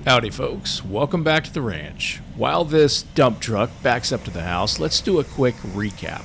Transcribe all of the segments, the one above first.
Howdy folks, welcome back to the ranch. While this dump truck backs up to the house, let's do a quick recap.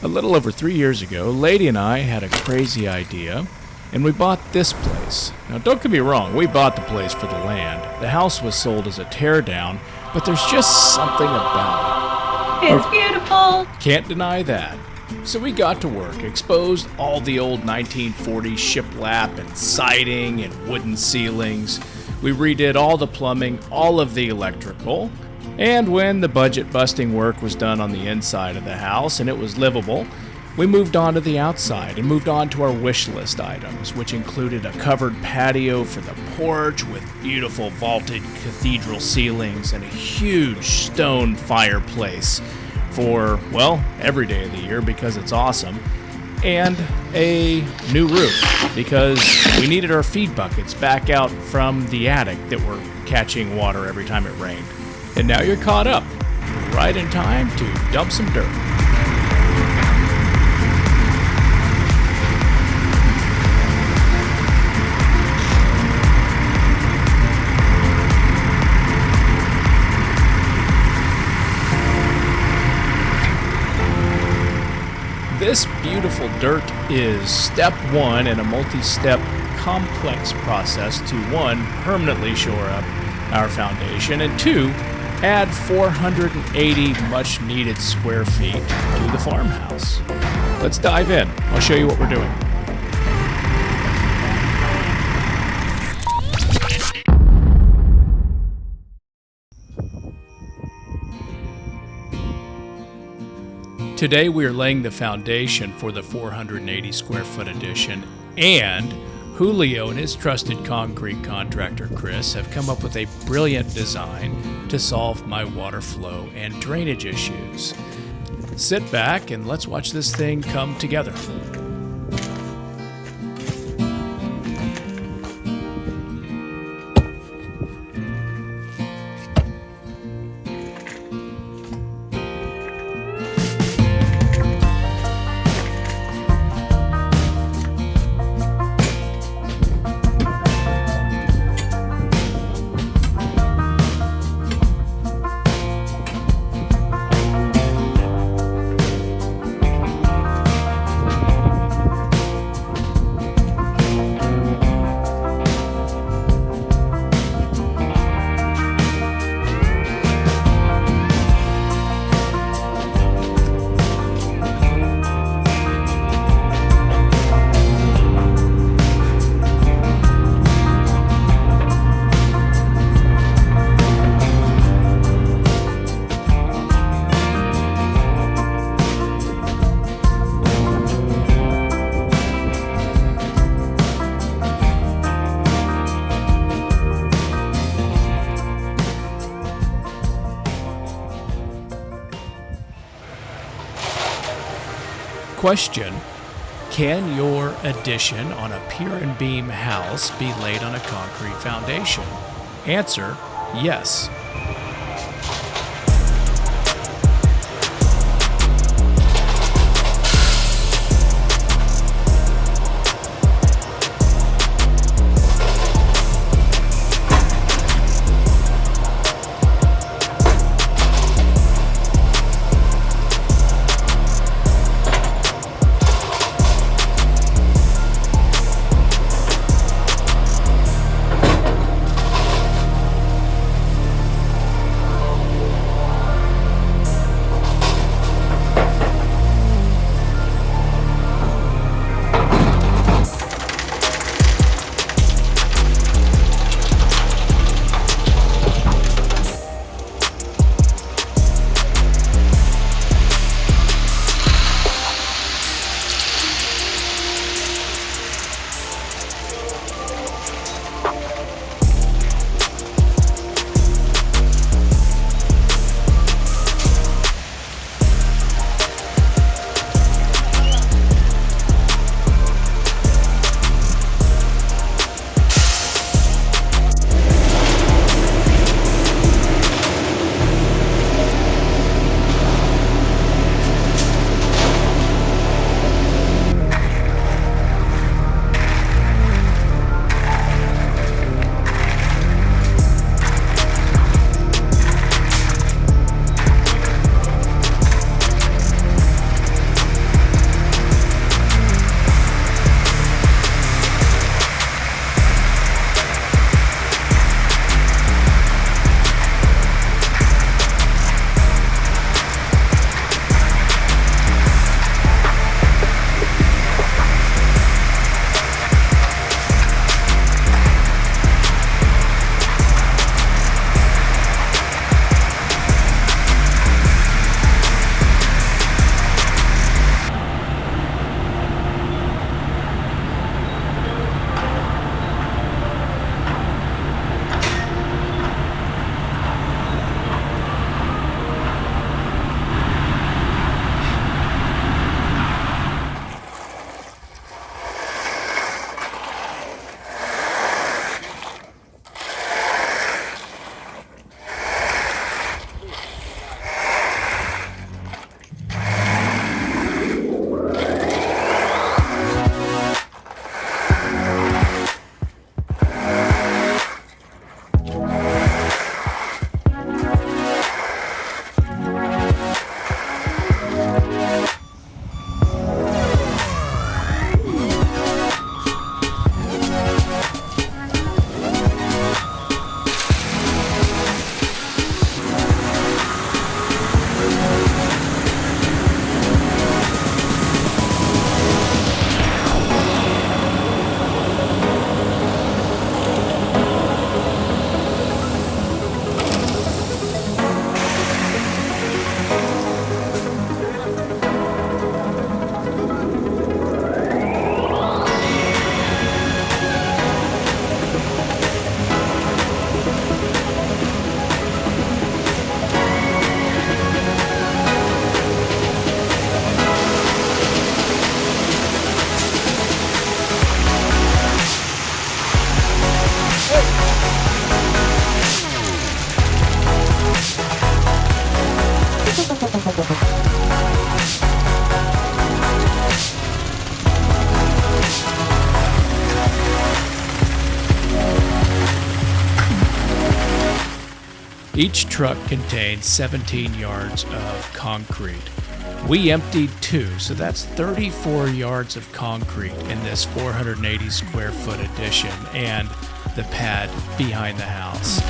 A little over 3 years ago, Lady and I had a crazy idea, and we bought this place. Now don't get me wrong, we bought the place for the land. The house was sold as a teardown, but there's just something about it. It's beautiful! Can't deny that. So we got to work, exposed all the old 1940s shiplap and siding and wooden ceilings. We redid all the plumbing, all of the electrical, and when the budget-busting work was done on the inside of the house and it was livable, we moved on to the outside and moved on to our wish list items, which included a covered patio for the porch with beautiful vaulted cathedral ceilings and a huge stone fireplace for, well, every day of the year because it's awesome, and a new roof because we needed our feed buckets back out from the attic that were catching water every time it rained. And now you're caught up, right in time to dump some dirt. This beautiful dirt is step one in a multi-step complex process to one, permanently shore up our foundation, and two, add 480 much needed square feet to the farmhouse. Let's dive in. I'll show you what we're doing. Today we are laying the foundation for the 480 square foot addition, and Julio and his trusted concrete contractor Chris have come up with a brilliant design to solve my water flow and drainage issues. Sit back and let's watch this thing come together. Question: can your addition on a pier and beam house be laid on a concrete foundation? Answer: yes. Each truck contains 17 yards of concrete. We emptied 2, so that's 34 yards of concrete in this 480 square foot addition and the pad behind the house.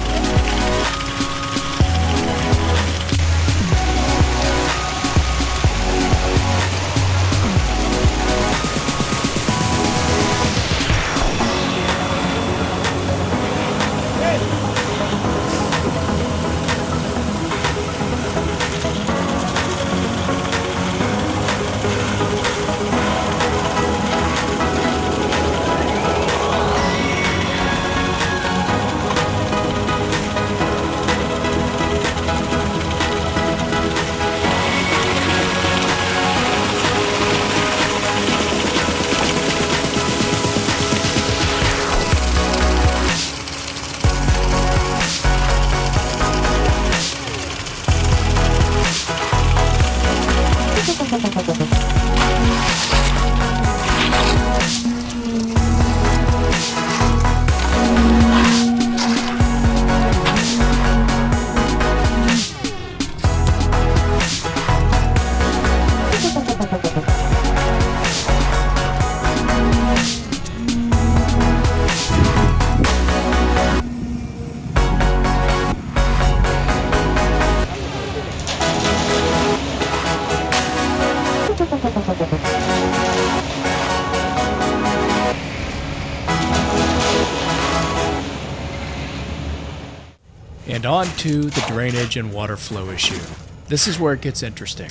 And on to the drainage and water flow issue. This is where it gets interesting.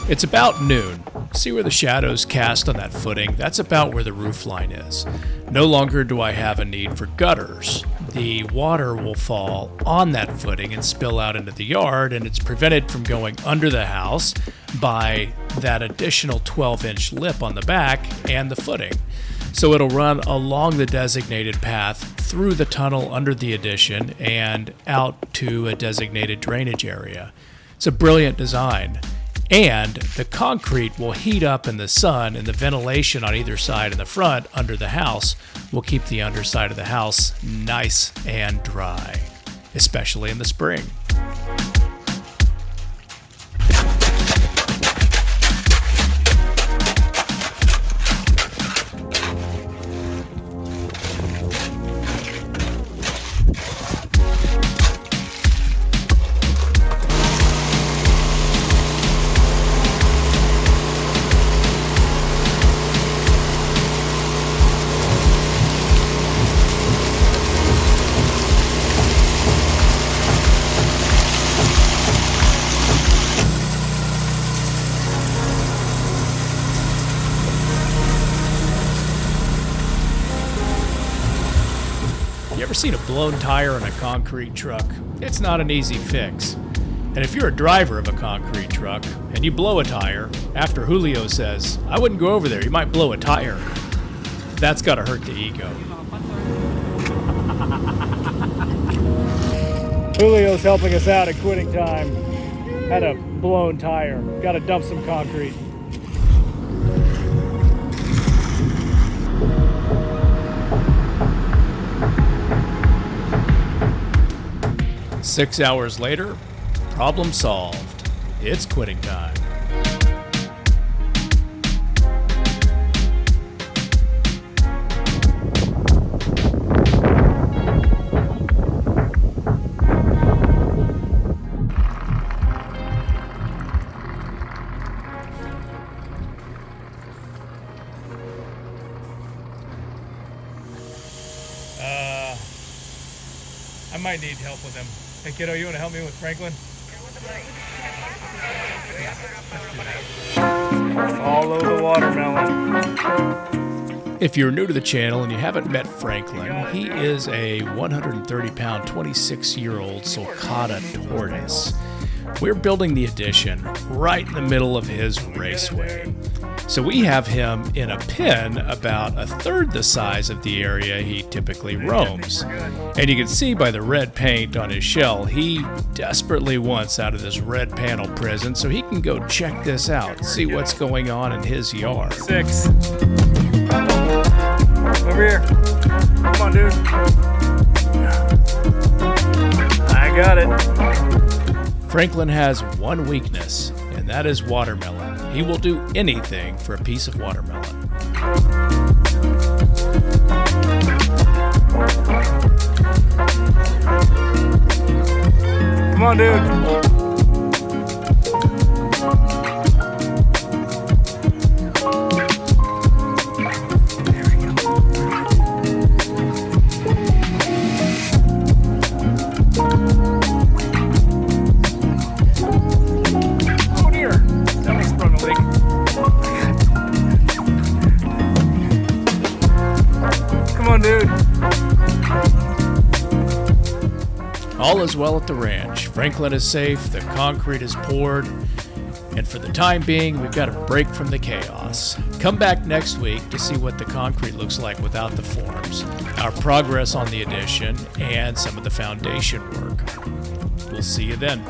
It's about noon. See where the shadows cast on that footing? That's about where the roof line is. No longer do I have a need for gutters. The water will fall on that footing and spill out into the yard, and it's prevented from going under the house by that additional 12-inch lip on the back and the footing. So it'll run along the designated path through the tunnel under the addition and out to a designated drainage area. It's a brilliant design. And the concrete will heat up in the sun, and the ventilation on either side and the front under the house will keep the underside of the house nice and dry, especially in the spring. You ever seen a blown tire on a concrete truck? It's not an easy fix. And if you're a driver of a concrete truck and you blow a tire, after Julio says, "I wouldn't go over there, you might blow a tire," that's gotta hurt the ego. Julio's helping us out at quitting time. Had a blown tire. Gotta dump some concrete. 6 hours later, problem solved. It's quitting time. I might need help with him. Hey kiddo, you wanna help me with Franklin? All over the watermelon. If you're new to the channel and you haven't met Franklin, he is a 130-pound, 26-year-old sulcata tortoise. We're building the addition right in the middle of his raceway. So we have him in a pen about a third the size of the area he typically roams. And you can see by the red paint on his shell, he desperately wants out of this red panel prison so he can go check this out, see what's going on in his yard. 6. Over here. Come on, dude. I got it. Franklin has one weakness, and that is watermelon. He will do anything for a piece of watermelon. Come on, dude. Dude. All is well at the ranch. Franklin is safe, the concrete is poured, and for the time being, we've got a break from the chaos. Come back next week to see what the concrete looks like without the forms, our progress on the addition, and some of the foundation work. We'll see you then.